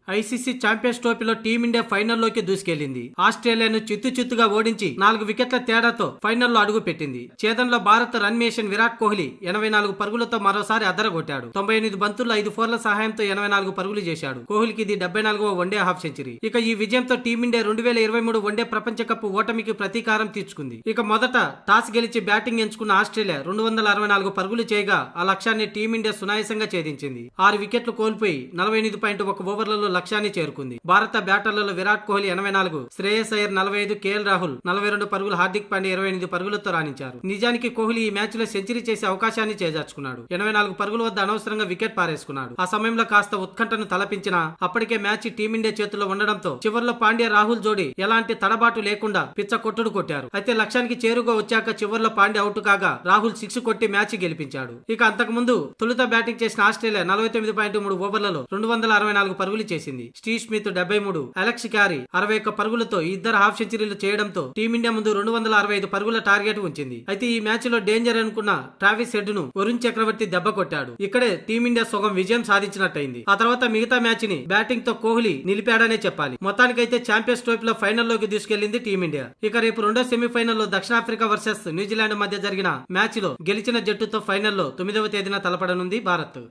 ICC champions ట్రోఫీలో team India ఫైనల్లోకి దూసుకెళ్లింది. ఆస్ట్రేలియాను చిత్తుగా ఓడించి 4 వికెట్ల తేడాతో ఫైనల్లో అడుగు పెట్టింది. ఛేదనలో భారత్ రన్ మేషన్ విరాట్ కోహ్లీ 84 పరుగులతో మరోసారి అదరగొట్టాడు. 98 బంతుల్లో 5 ఫోర్ల సహాయంతో 84 పరుగులు చేశాడు. కోహ్లీకి ఇది 74వ వన్డే హాఫ్ సెంచరీ. ఇక ఈ విజయంతో టీమిండియా 2023 వన్డే ప్రపంచ కప్ ఓటమికి ప్రతీకారం తీర్చుకుంది. ఇక మొదట టాస్ గెలిచి బ్యాటింగ్ ఎంచుకున్న ఆస్ట్రేలియా 264 పరుగులు చేయగా ఆ లక్ష్యాన్ని టీమిండియా సునాయాసంగా ఛేదించింది. 6 వికెట్లు కోల్పోయి 48.1 ఓవర్లలో లక్ష్యాన్ని చేరుకుంది. భారత బ్యాటర్లలో విరాట్ కోహ్లీ 84, శ్రేయస్ అయ్యర్ 45, కేఎల్ రాహుల్ 42 పరుగులు, హార్దిక్ పాండ్యా 28 పరుగులతో రాణించారు. నిజానికి కోహ్లీ ఈ మ్యాచ్ లో సెంచరీ చేసే అవకాశాన్ని చేజార్చుకున్నాడు. 84 పరుగుల వద్ద అనవసరంగా వికెట్ పారేసుకున్నాడు. ఆ సమయంలో కాస్త ఉత్కంఠను తలపించినా అప్పటికే మ్యాచ్ టీమిండియా చేతుల్లో ఉండడంతో చివర్లో పాండ్యా రాహుల్ జోడీ ఎలాంటి తడబాటు లేకుండా పిచ్చ కొట్టుడు కొట్టారు. అయితే లక్ష్యానికి చేరుగా వచ్చాక చివర్లో పాండ్యా అవుట్ కాగా రాహుల్ 6 కొట్టి మ్యాచ్ గెలిపించాడు. ఇక అంతకుముందు తొలుత బ్యాటింగ్ చేసిన ఆస్ట్రేలియా 49.3 ఓవర్లలో 264 పరుగులు చేసింది. స్టీవ్ స్మిత్ 73, అలెక్స్ క్యారీ 61 పరుగులతో ఇద్దరు హాఫ్ సెంచరీలు చేయడంతో టీమిండియా ముందు 265 పరుగుల టార్గెట్ ఉంచింది. అయితే ఈ మ్యాచ్ లో డేంజర్ అనుకున్న ట్రావిస్ హెడ్ ను వరుణ్ చక్రవర్తి దెబ్బ కొట్టాడు. ఇక్కడే టీమిండియా సగం విజయం సాధించినట్టయింది. ఆ తర్వాత మిగతా మ్యాచ్ ని బ్యాటింగ్ తో కోహ్లీ నిలిపాడనే చెప్పాలి. మొత్తానికైతే ఛాంపియన్స్ ట్రోఫీలో ఫైనల్లోకి దూసుకెళ్లింది టీమిండియా. ఇక రేపు రెండో సెమీఫైనల్లో దక్షిణాఫ్రికా వర్సెస్ న్యూజిలాండ్ మధ్య జరిగిన మ్యాచ్ లో గెలిచిన జట్టుతో ఫైనల్లో 9వ తేదీన తలపడనుంది భారత్.